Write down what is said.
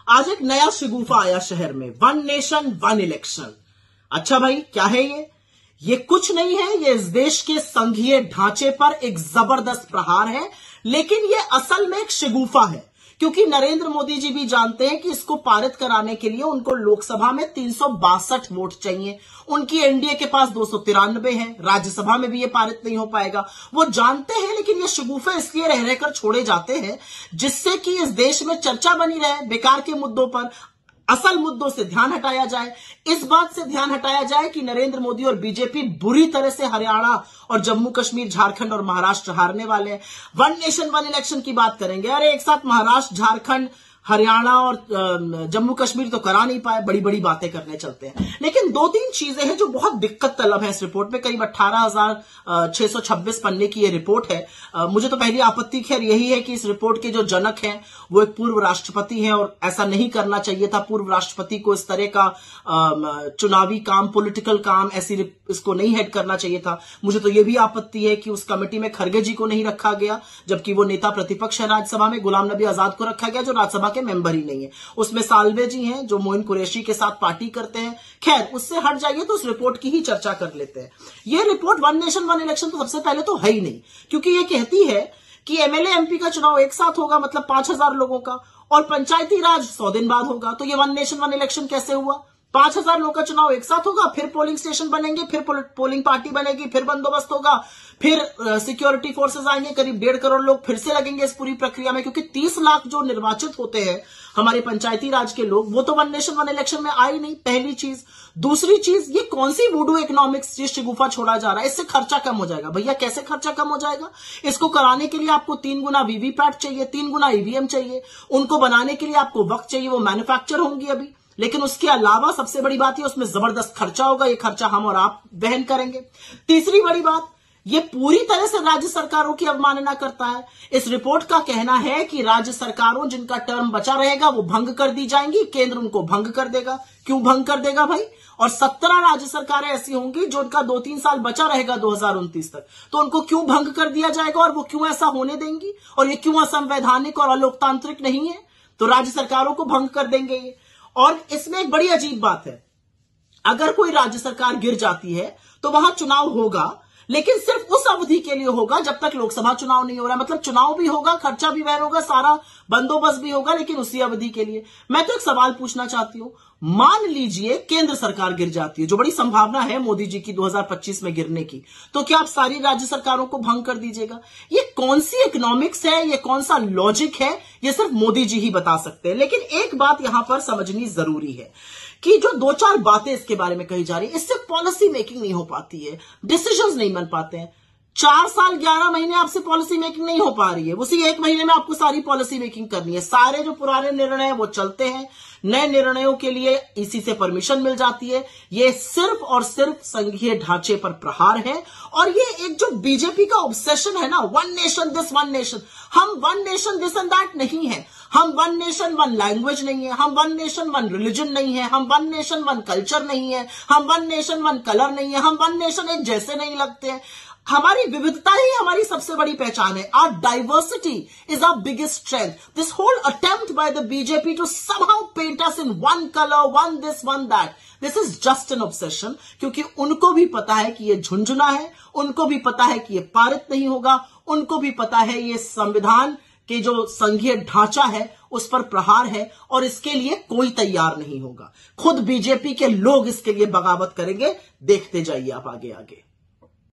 आज एक नया शगुफा आया शहर में, वन नेशन वन इलेक्शन। अच्छा भाई, क्या है ये कुछ नहीं है, ये इस देश के संघीय ढांचे पर एक जबरदस्त प्रहार है, लेकिन ये असल में एक शगुफा है, क्योंकि नरेंद्र मोदी जी भी जानते हैं कि इसको पारित कराने के लिए उनको लोकसभा में 362 वोट चाहिए। उनकी एनडीए के पास 293 है, राज्यसभा में भी ये पारित नहीं हो पाएगा, वो जानते हैं। लेकिन ये शगुफे इसलिए रह रहकर छोड़े जाते हैं जिससे कि इस देश में चर्चा बनी रहे बेकार के मुद्दों पर, असल मुद्दों से ध्यान हटाया जाए। इस बात से ध्यान हटाया जाए कि नरेंद्र मोदी और बीजेपी बुरी तरह से हरियाणा और जम्मू कश्मीर, झारखंड और महाराष्ट्र हारने वाले हैं। वन नेशन वन इलेक्शन की बात करेंगे, अरे एक साथ महाराष्ट्र, झारखंड, हरियाणा और जम्मू कश्मीर तो करा नहीं पाए, बड़ी बड़ी बातें करने चलते हैं। लेकिन दो तीन चीजें हैं जो बहुत दिक्कत तलब है इस रिपोर्ट में। करीब 18,626 पन्ने की ये रिपोर्ट है। मुझे तो पहली आपत्ति खैर यही है कि इस रिपोर्ट के जो जनक हैं वो एक पूर्व राष्ट्रपति हैं, और ऐसा नहीं करना चाहिए था। पूर्व राष्ट्रपति को इस तरह का चुनावी काम, पॉलिटिकल काम ऐसी इसको नहीं हेड करना चाहिए था। मुझे तो ये भी आपत्ति है कि उस कमेटी में खरगे जी को नहीं रखा गया, जबकि वो नेता प्रतिपक्ष है राज्यसभा में। गुलाम नबी आजाद को रखा गया जो राज्यसभा के मेंबर ही नहीं है। उसमें साल्वे जी हैं जो मोइन कुरैशी के साथ पार्टी करते हैं। खैर, उससे हट जाइए तो उस रिपोर्ट की ही चर्चा कर लेते हैं। यह report one nation one election तो सबसे पहले तो है ही नहीं, क्योंकि यह कहती है कि एमएलए एमपी का चुनाव एक साथ होगा, मतलब 5,000 लोगों का, और पंचायती राज 100 दिन बाद होगा। तो ये वन नेशन वन इलेक्शन कैसे हुआ? 5,000 लोगों का चुनाव एक साथ होगा, फिर पोलिंग स्टेशन बनेंगे, फिर पोलिंग पार्टी बनेगी, फिर बंदोबस्त होगा, फिर सिक्योरिटी फोर्सेस आएंगे, करीब 1.5 करोड़ लोग फिर से लगेंगे इस पूरी प्रक्रिया में, क्योंकि 30 लाख जो निर्वाचित होते हैं हमारे पंचायती राज के लोग, वो तो वन नेशन वन इलेक्शन में आई नहीं, पहली चीज। दूसरी चीज, ये कौन सी वुडू इकोनॉमिक्स ये शगुफा छोड़ा जा रहा है? इससे खर्चा कम हो जाएगा। भैया कैसे खर्चा कम हो जाएगा? इसको कराने के लिए आपको 3 गुना वीवीपैट चाहिए, 3 गुना ईवीएम चाहिए, उनको बनाने के लिए आपको वक्त चाहिए, वो मैन्युफैक्चर होंगी अभी। लेकिन उसके अलावा सबसे बड़ी बात है उसमें जबरदस्त खर्चा होगा, ये खर्चा हम और आप वहन करेंगे। तीसरी बड़ी बात, ये पूरी तरह से राज्य सरकारों की अवमानना करता है। इस रिपोर्ट का कहना है कि राज्य सरकारों जिनका टर्म बचा रहेगा वो भंग कर दी जाएंगी, केंद्र उनको भंग कर देगा। क्यों भंग कर देगा भाई? और 17 राज्य सरकारें ऐसी होंगी जो उनका 2-3 साल बचा रहेगा 2029 तक, तो उनको क्यों भंग कर दिया जाएगा और वो क्यों ऐसा होने देंगी? और ये क्यों असंवैधानिक और अलोकतांत्रिक नहीं है? तो राज्य सरकारों को भंग कर देंगे ये। और इसमें एक बड़ी अजीब बात है, अगर कोई राज्य सरकार गिर जाती है तो वहां चुनाव होगा, लेकिन सिर्फ उस अवधि के लिए होगा जब तक लोकसभा चुनाव नहीं हो रहा है। मतलब चुनाव भी होगा, खर्चा भी वहन होगा, सारा बंदोबस्त भी होगा, लेकिन उसी अवधि के लिए। मैं तो एक सवाल पूछना चाहती हूं, मान लीजिए केंद्र सरकार गिर जाती है, जो बड़ी संभावना है मोदी जी की 2025 में गिरने की, तो क्या आप सारी राज्य सरकारों को भंग कर दीजिएगा? ये कौन सी इकोनॉमिक्स है, ये कौन सा लॉजिक है? ये सिर्फ मोदी जी ही बता सकते हैं। लेकिन एक बात यहां पर समझनी जरूरी है कि जो 2-4 बातें इसके बारे में कही जा रही है, इससे पॉलिसी मेकिंग नहीं हो पाती है, डिसीजंस नहीं बन पाते हैं। 4 साल 11 महीने आपसे पॉलिसी मेकिंग नहीं हो पा रही है, उसी 1 महीने में आपको सारी पॉलिसी मेकिंग करनी है। सारे जो पुराने निर्णय हैं वो चलते हैं, नए निर्णयों के लिए इसी से परमिशन मिल जाती है। ये सिर्फ और सिर्फ संघीय ढांचे पर प्रहार है। और ये एक जो बीजेपी का ऑब्सेशन है ना, one nation this one nation, हम one nation this and that नहीं है, हम वन नेशन वन लैंग्वेज नहीं है, हम वन नेशन वन रिलीजन नहीं है, हम वन नेशन वन कल्चर नहीं है, हम वन नेशन वन कलर नहीं है, हम वन नेशन एक जैसे नहीं लगते हैं। हमारी विविधता ही हमारी सबसे बड़ी पहचान है। Our diversity is our biggest strength. This whole attempt by the BJP to somehow paint us in one color, one this, one that, this is just an obsession. क्योंकि उनको भी पता है कि ये झुंझुना है, उनको भी पता है कि ये पारित नहीं होगा, उनको भी पता है ये संविधान के जो संघीय ढांचा है उस पर प्रहार है, और इसके लिए कोई तैयार नहीं होगा। खुद बीजेपी के लोग इसके लिए बगावत करेंगे। देखते जाइए आप आगे आगे।